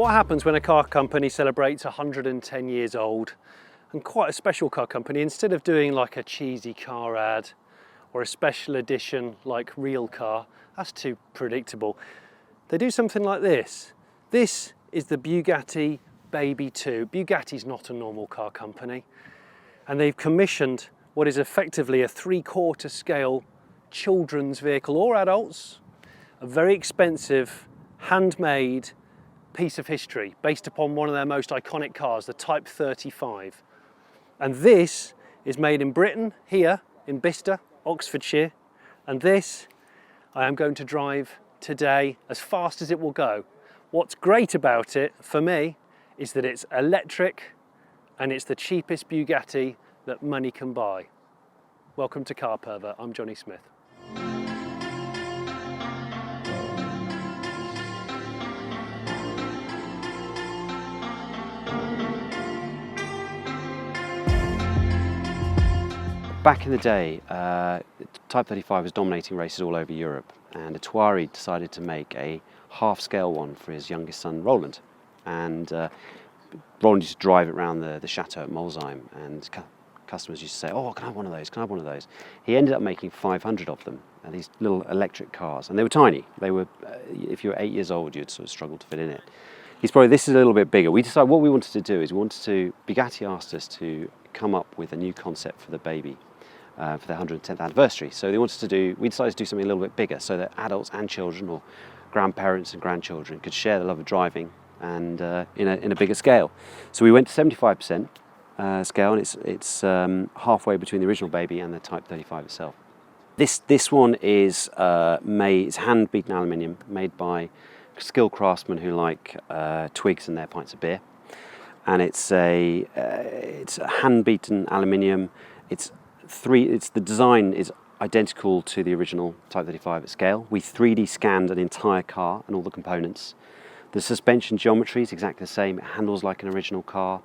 What happens when a car company celebrates 110 years old, and quite a special car company, instead of doing like a cheesy car ad or a special edition like Real Car, that's too predictable, they do something like this. This is the Bugatti Baby II. Bugatti's not a normal car company, and they've commissioned what is effectively a 3/4 scale children's vehicle, or adults, a very expensive, handmade piece of history based upon one of their most iconic cars, the Type 35. And this is made in Britain, here in Bicester, Oxfordshire, and this I am going to drive today as fast as it will go. What's great about it, for me, is that it's electric and it's the cheapest Bugatti that money can buy. Welcome to Car Pervert, I'm Jonny Smith. Back in the day, Type 35 was dominating races all over Europe, and Ettore decided to make a half-scale one for his youngest son, Roland. And Roland used to drive it around the chateau at Molsheim, and customers used to say, "Oh, can I have one of those? Can I have one of those?" He ended up making 500 of them, these little electric cars, and they were tiny. They were, if you were 8 years old, you'd sort of struggle to fit in it. This is a little bit bigger. We decided what we wanted to do is Bugatti asked us to come up with a new concept for the Baby. For their 110th anniversary. So we decided to do something a little bit bigger so that adults and children, or grandparents and grandchildren, could share the love of driving, and in a bigger scale. So we went to 75% scale, and it's halfway between the original Baby and the Type 35 itself. This one is it's hand-beaten aluminium, made by skilled craftsmen who like twigs and their pints of beer. And it's a hand-beaten aluminium. The design is identical to the original Type 35 at scale. We 3D scanned an entire car and all the components. The suspension geometry is exactly the same. It handles like an original car.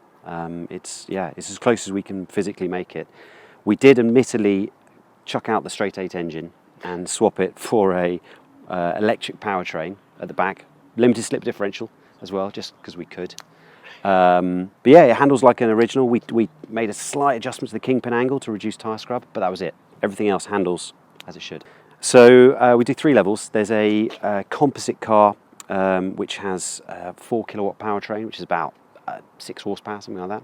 It's as close as we can physically make it. We did admittedly chuck out the straight 8 engine and swap it for a electric powertrain at the back. Limited slip differential as well, just because we could. But yeah, it handles like an original. We made a slight adjustment to the kingpin angle to reduce tyre scrub, but that was it. Everything else handles as it should. So we do 3 levels. There's a composite car which has a 4 kilowatt powertrain, which is about 6 horsepower, something like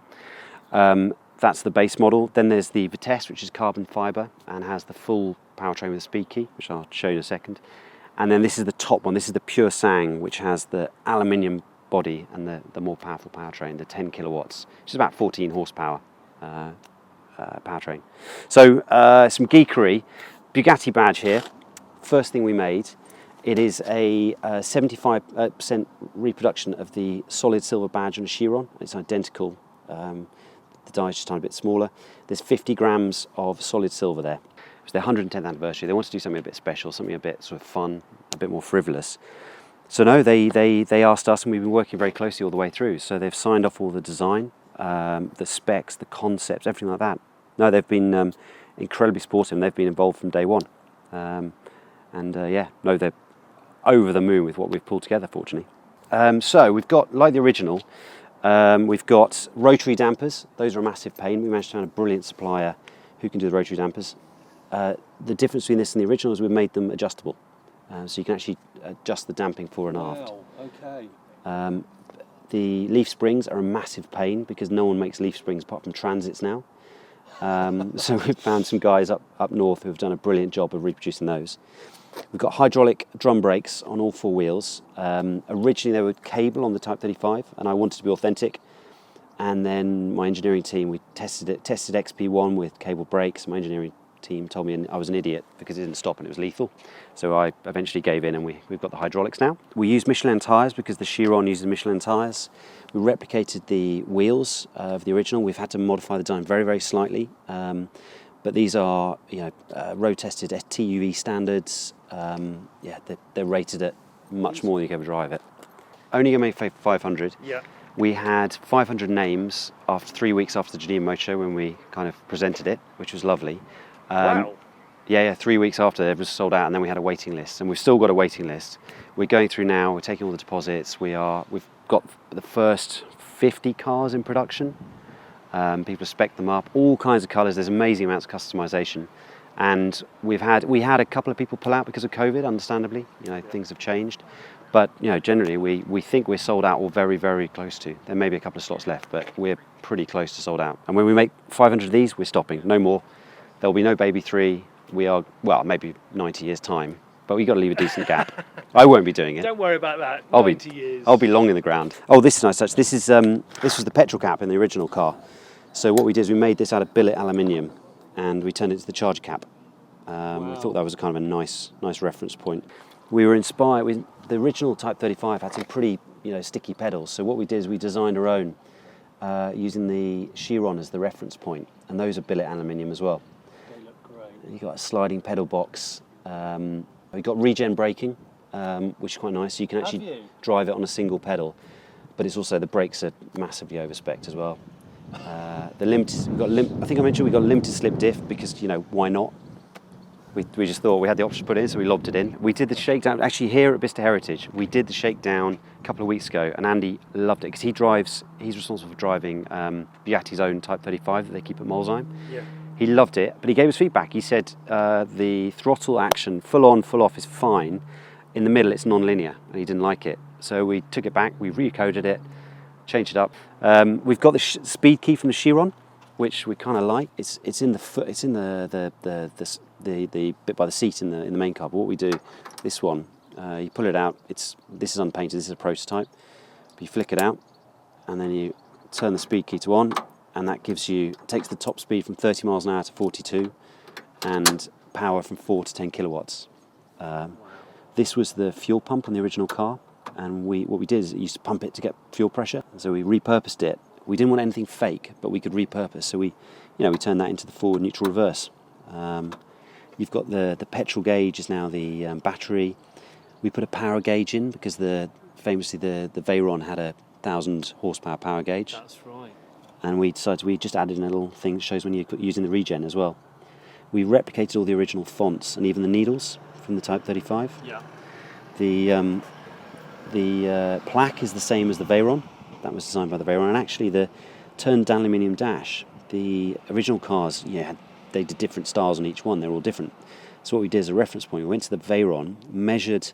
that. That's the base model. Then there's the Vitesse, which is carbon fibre and has the full powertrain with a speed key, which I'll show you in a second. And then this is the top one. This is the pure sang, which has the aluminium body and the more powerful powertrain, the 10 kilowatts, which is about 14 horsepower powertrain. So some geekery. Bugatti badge here. First thing we made. It is a 75% reproduction of the solid silver badge on a Chiron. It's identical. The die is just a tiny bit smaller. There's 50 grams of solid silver there. It was their 110th anniversary. They wanted to do something a bit special, something a bit sort of fun, a bit more frivolous. So no, they asked us, and we've been working very closely all the way through. So they've signed off all the design, the specs, the concepts, everything like that. No, they've been incredibly supportive, and they've been involved from day one. They're over the moon with what we've pulled together, fortunately. So we've got, like the original, we've got rotary dampers. Those are a massive pain. We managed to find a brilliant supplier who can do the rotary dampers. The difference between this and the original is we've made them adjustable. So you can actually adjust the damping fore and aft. Okay. The leaf springs are a massive pain because no one makes leaf springs apart from Transits now. So we've found some guys up north who have done a brilliant job of reproducing those. We've got hydraulic drum brakes on all 4 wheels. Originally they were cable on the Type 35, and I wanted to be authentic. And then my engineering team, we tested XP1 with cable brakes. My engineering team told me I was an idiot because it didn't stop and it was lethal. So I eventually gave in, and we've got the hydraulics now. We use Michelin tyres because the Chiron uses Michelin tyres. We replicated the wheels of the original. We've had to modify the design very, very slightly. But these are, road tested at TUV standards. They're rated at much more than you can ever drive it. Only going to make 500. Yeah. We had 500 names after 3 weeks after the Geneva Motor Show when we kind of presented it, which was lovely. Wow. Yeah, 3 weeks after it was sold out, and then we had a waiting list, and we've still got a waiting list. We're going through now. We're taking all the deposits. We've got the first 50 cars in production. People spec them up, all kinds of colours. There's amazing amounts of customization, and we had a couple of people pull out because of COVID. Understandably, things have changed, but generally we think we're sold out or very, very close to. There may be a couple of slots left, but we're pretty close to sold out. And when we make 500 of these, we're stopping. No more. There'll be no Baby 3. We are, well, maybe 90 years time, but we've got to leave a decent gap. I won't be doing it. Don't worry about that. I'll be long in the ground. Oh, this is nice touch. This was the petrol cap in the original car. So what we did is we made this out of billet aluminium, and we turned it to the charger cap. Wow. We thought that was a kind of a nice reference point. We were inspired. The original Type 35 had some pretty sticky pedals. So what we did is we designed our own using the Chiron as the reference point, and those are billet aluminium as well. They look great. You've got a sliding pedal box. We've got regen braking, which is quite nice. So you can actually drive it on a single pedal, but it's also, the brakes are massively over-spec'd as well. The limited, I think I mentioned we got limited slip diff because why not? We just thought we had the option to put it in, so we lobbed it in. We did the shakedown actually here at Bicester Heritage. We did the shakedown a couple of weeks ago, and Andy loved it because he's responsible for driving Bugatti's own Type 35 that they keep at Molsheim. Yeah. He loved it, but he gave us feedback. He said the throttle action, full on, full off, is fine. In the middle, it's non-linear, and he didn't like it. So we took it back, we recoded it, changed it up. We've got the speed key from the Chiron, which we kind of like. It's in the bit by the seat in the main car. But what we do, this one, you pull it out. This is unpainted. This is a prototype. But you flick it out, and then you turn the speed key to on. And that takes the top speed from 30 miles an hour to 42, and power from 4 to 10 kilowatts. This was the fuel pump on the original car, and what we did is it used to pump it to get fuel pressure, so we repurposed it. We didn't want anything fake, but we could repurpose, so we turned that into the forward neutral reverse. You've got the petrol gauge is now the battery. We put a power gauge in because famously the Veyron had a 1,000 horsepower power gauge. That's right. And we just added in a little thing that shows when you're using the regen as well. We replicated all the original fonts and even the needles from the Type 35. Yeah. The plaque is the same as the Veyron. That was designed by the Veyron. And actually the turned down aluminium dash, the original cars, they did different styles on each one. They're all different. So what we did as a reference point, we went to the Veyron, measured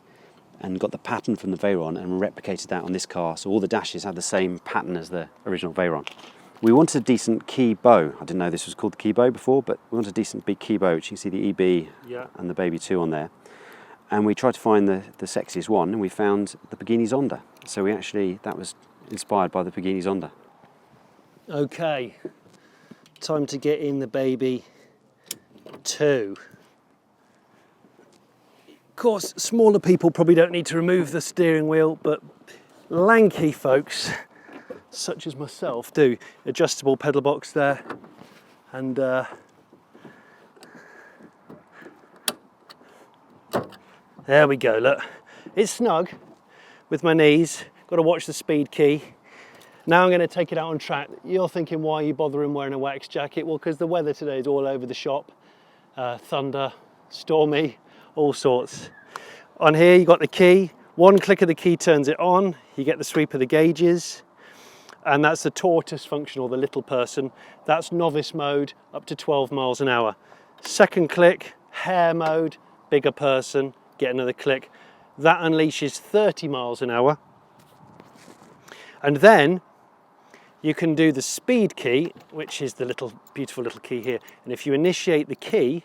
and got the pattern from the Veyron and replicated that on this car. So all the dashes had the same pattern as the original Veyron. We wanted a decent key bow. I didn't know this was called the key bow before, but we wanted a decent big key bow, which you can see the EB and the Baby II on there. And we tried to find the sexiest one, and we found the Pagani Zonda. So that was inspired by the Pagani Zonda. Okay, time to get in the Baby II. Of course, smaller people probably don't need to remove the steering wheel, but lanky folks, such as myself, do. Adjustable pedal box there, and there we go. Look, it's snug with my knees. Got to watch the speed key. Now I'm going to take it out on track. You're thinking, why are you bothering wearing a wax jacket? Well, because the weather today is all over the shop. Thunder, stormy, all sorts. On here you got the key. One click of the key turns it on. You get the sweep of the gauges. And that's the tortoise function, or the little person. That's novice mode, up to 12 miles an hour. Second click, hare mode, bigger person, get another click. That unleashes 30 miles an hour. And then you can do the speed key, which is the beautiful little key here. And if you initiate the key,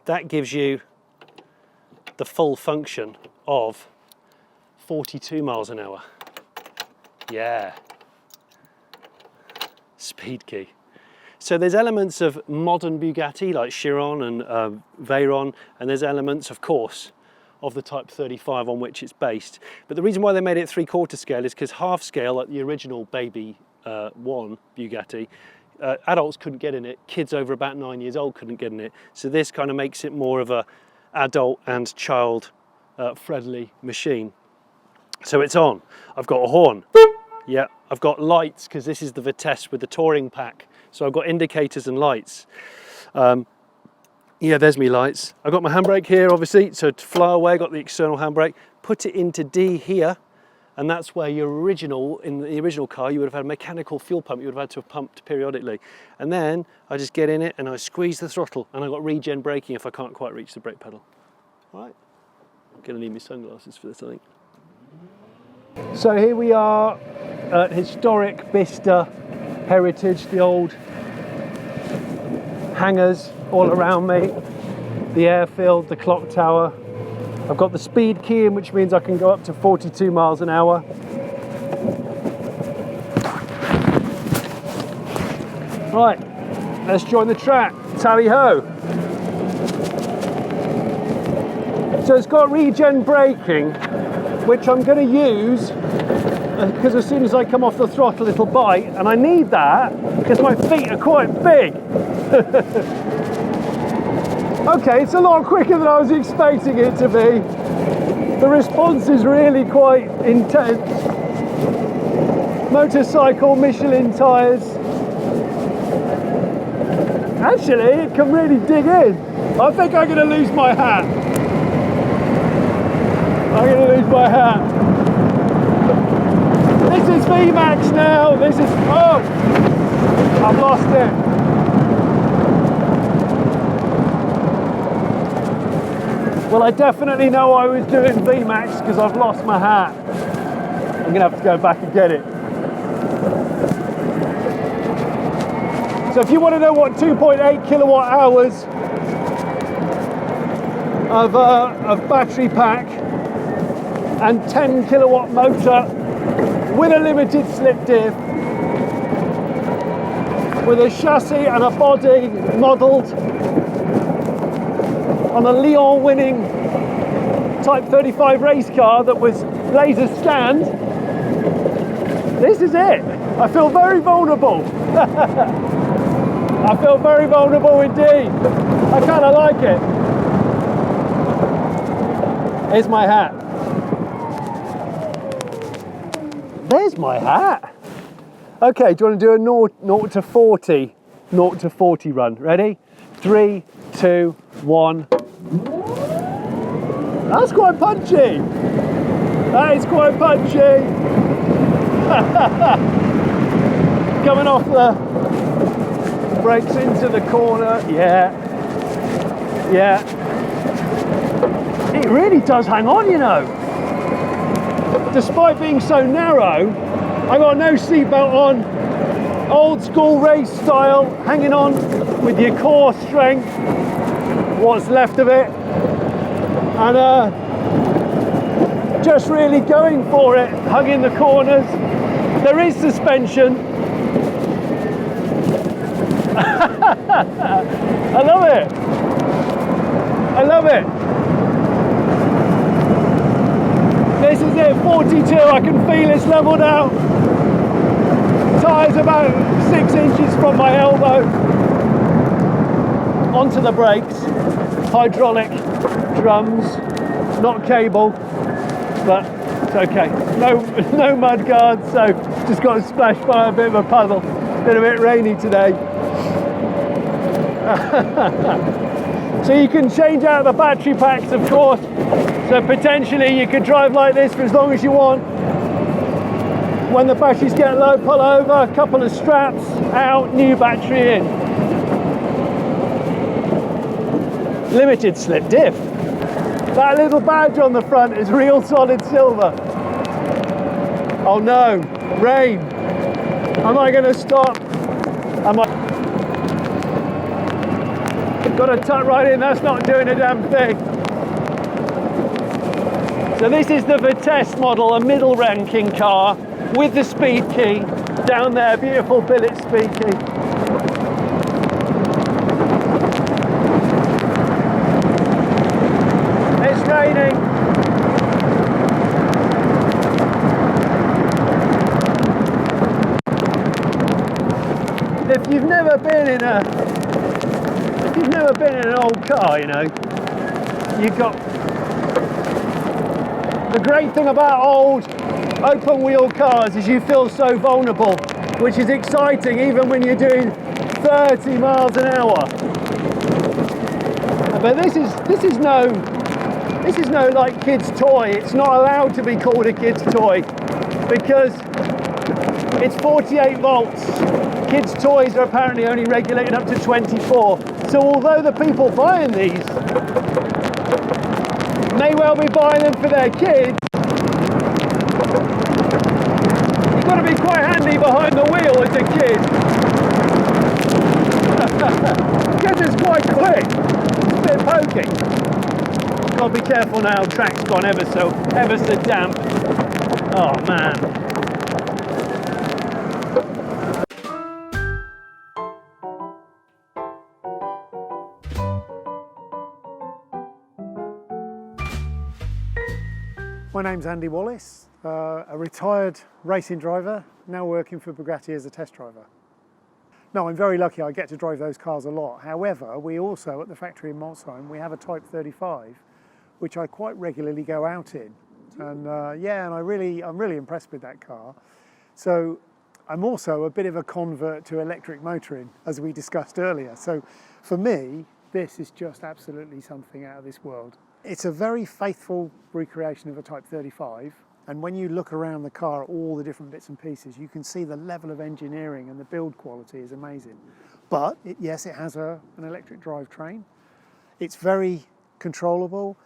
that gives you the full function of 42 miles an hour. Yeah, speed key. So there's elements of modern Bugatti like Chiron and Veyron, and there's elements, of course, of the Type 35 on which it's based. But the reason why they made it 3/4 scale is because half scale, like the original Baby I Bugatti, adults couldn't get in it, kids over about 9 years old couldn't get in it. So this kind of makes it more of a adult and child friendly machine. So it's on. I've got a horn. Yeah, I've got lights because this is the Vitesse with the touring pack. So I've got indicators and lights. Yeah, there's me lights. I've got my handbrake here, obviously, so to fly away, got the external handbrake. Put it into D here, and that's where in the original car, you would have had a mechanical fuel pump you would have had to have pumped periodically. And then I just get in it and I squeeze the throttle, and I've got regen braking if I can't quite reach the brake pedal. All right, I'm gonna need my sunglasses for this, I think. So here we are at historic Bicester Heritage, the old hangars all around me, the airfield, the clock tower. I've got the speed key in, which means I can go up to 42 miles an hour. Right, let's join the track. Tally ho. So it's got regen braking, which I'm going to use because as soon as I come off the throttle it'll bite, and I need that because my feet are quite big. Okay, it's a lot quicker than I was expecting it to be. The response is really quite intense. Motorcycle, Michelin tyres. Actually, it can really dig in. I think I'm going to lose my hat. I'm going to lose my hat. This is Vmax now. This is... Oh! I've lost it. Well, I definitely know I was doing Vmax because I've lost my hat. I'm going to have to go back and get it. So if you want to know what 2.8 kilowatt hours of battery pack and 10 kilowatt motor with a limited slip diff, with a chassis and a body modelled on a Lyon winning Type 35 race car that was laser scanned, this is it. I feel very vulnerable. I feel very vulnerable indeed. I kind of like it. Here's my hat. There's my hat. Okay, do you want to do a 0 to 40 run? Ready? 3, 2, 1. That's quite punchy. That is quite punchy. Coming off the brakes into the corner. Yeah. Yeah. It really does hang on, you know. Despite being so narrow, I got no seatbelt on. Old school race style, hanging on with your core strength, what's left of it, and just really going for it, hugging the corners. There is suspension. I love it. I love it. This is it, 42. I can feel it's leveled out. Tyres about 6 inches from my elbow. Onto the brakes. Hydraulic drums, not cable, but it's okay. No mud guards, so just got splashed by a bit of a puddle. Been a bit rainy today. So you can change out the battery packs, of course. So potentially you could drive like this for as long as you want. When the batteries get low, pull over, a couple of straps out, new battery in. Limited slip diff. That little badge on the front is real solid silver. Oh no, rain. Am I going to stop? Am I? Got to tuck right in, that's not doing a damn thing. So this is the Vitesse model, a middle ranking car with the speed key. Down there, beautiful billet speed key. It's raining. If you've never been in an old car, you know, you've got the great thing about old open wheel cars is you feel so vulnerable, which is exciting even when you're doing 30 miles an hour. But this is no like kid's toy. It's not allowed to be called a kid's toy because it's 48 volts. Kids' toys are apparently only regulated up to 24. So although the people buying these may well be buying them for their kids, you've got to be quite handy behind the wheel as a kid. Because it's quite quick. It's a bit pokey. Got to be careful now, track's gone ever so damp. Oh man. My name's Andy Wallace, a retired racing driver, now working for Bugatti as a test driver. No, I'm very lucky I get to drive those cars a lot. However, we also, at the factory in Molsheim, we have a Type 35, which I quite regularly go out in. And and I'm really impressed with that car. So I'm also a bit of a convert to electric motoring, as we discussed earlier. So for me, this is just absolutely something out of this world. It's a very faithful recreation of a Type 35, and when you look around the car at all the different bits and pieces, you can see the level of engineering and the build quality is amazing. But yes, it has an electric drivetrain. It's very controllable.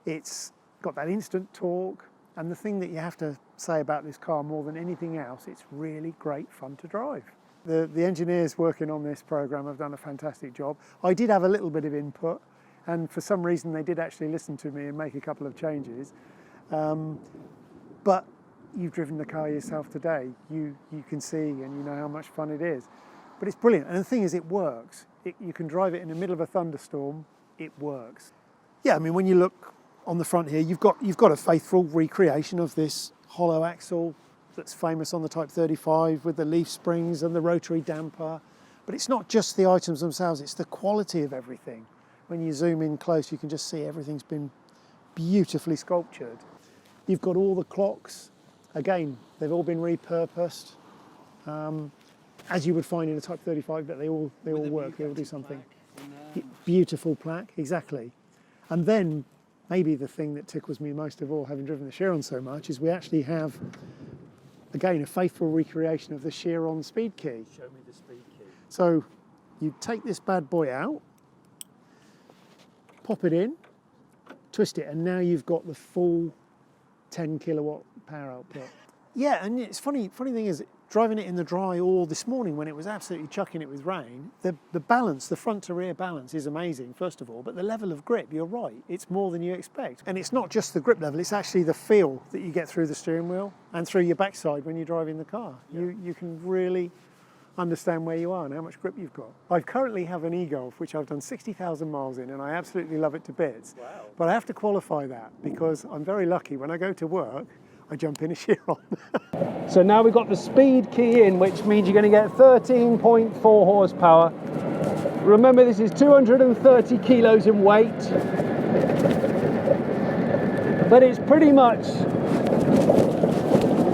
It's got that instant torque, and the thing that you have to say about this car more than anything else, it's really great fun to drive. The engineers working on this program have done a fantastic job. I did have a little bit of input, and for some reason they did actually listen to me and make a couple of changes. But you've driven the car yourself today. You can see and you know how much fun it is. But it's brilliant, and the thing is, it works. You can drive it in the middle of a thunderstorm, it works. Yeah, I mean, when you look on the front here, you've got a faithful recreation of this hollow axle that's famous on the Type 35 with the leaf springs and the rotary damper. But it's not just the items themselves, it's the quality of everything. When you zoom in close, you can just see everything's been beautifully sculptured. You've got all the clocks. Again, they've all been repurposed, as you would find in a Type 35, but they all work, they all do something. Beautiful plaque, exactly. And then, maybe the thing that tickles me most of all, having driven the Chiron so much, is we actually have, again, a faithful recreation of the Chiron Speed Key. Show me the Speed Key. So, you take this bad boy out, pop it in, twist it, and now you've got the full 10 kilowatt power output. Yeah, and it's funny thing is, driving it in the dry all this morning when it was absolutely chucking it with rain, the balance, the front to rear balance is amazing, first of all, but the level of grip, you're right, it's more than you expect. And it's not just the grip level, it's actually the feel that you get through the steering wheel and through your backside when you're driving the car. Yeah. You can really understand where you are and how much grip you've got. I currently have an e-Golf, which I've done 60,000 miles in, and I absolutely love it to bits. Wow. But I have to qualify that because I'm very lucky. When I go to work, I jump in a Chiron. So now we've got the Speed Key in, which means you're going to get 13.4 horsepower. Remember, this is 230 kilos in weight, but it's pretty much,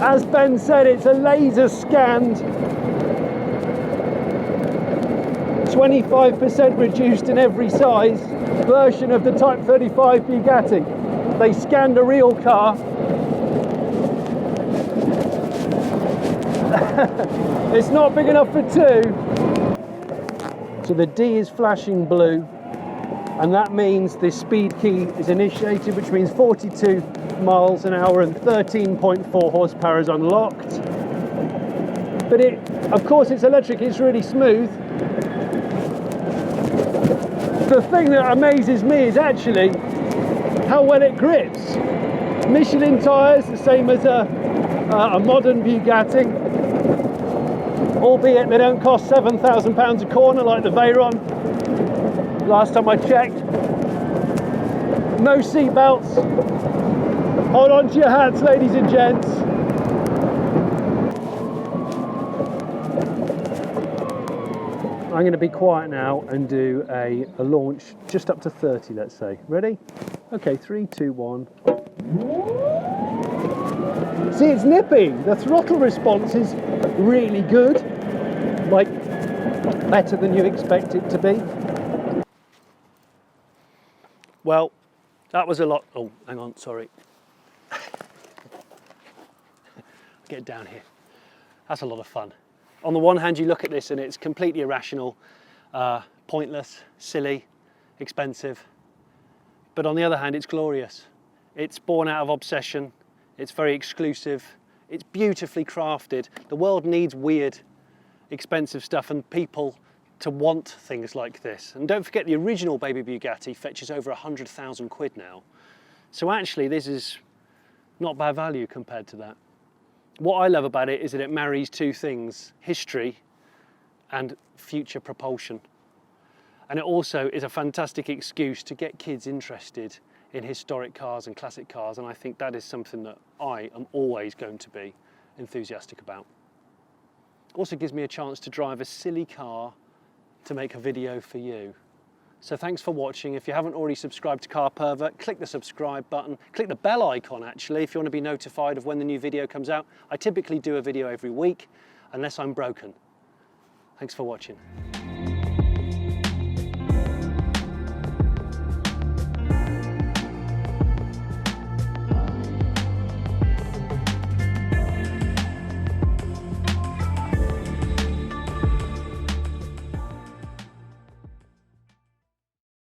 as Ben said, it's a laser scanned 25% reduced in every size version of the Type 35 Bugatti. They scanned a real car. It's not big enough for two. So the D is flashing blue, and that means the Speed Key is initiated, which means 42 miles an hour and 13.4 horsepower is unlocked. But of course it's electric, it's really smooth. The thing that amazes me is actually how well it grips. Michelin tyres, the same as a modern Bugatti, albeit they don't cost £7,000 a corner like the Veyron, last time I checked. No seat belts. Hold on to your hats, ladies and gents. I'm going to be quiet now and do a launch just up to 30, let's say. Ready? Okay, 3, 2, 1. See, it's nippy. The throttle response is really good, like better than you expect it to be. Well, that was a lot. Oh, hang on, sorry. Get down here. That's a lot of fun. On the one hand, you look at this and it's completely irrational, pointless, silly, expensive. But on the other hand, it's glorious. It's born out of obsession. It's very exclusive. It's beautifully crafted. The world needs weird, expensive stuff and people to want things like this. And don't forget, the original Baby Bugatti fetches over 100,000 quid now. So actually, this is not bad value compared to that. What I love about it is that it marries two things, history and future propulsion. And it also is a fantastic excuse to get kids interested in historic cars and classic cars, and I think that is something that I am always going to be enthusiastic about. Also gives me a chance to drive a silly car to make a video for you. So thanks for watching. If you haven't already subscribed to Car Pervert, click the subscribe button. Click the bell icon actually if you want to be notified of when the new video comes out. I typically do a video every week unless I'm broken. Thanks for watching.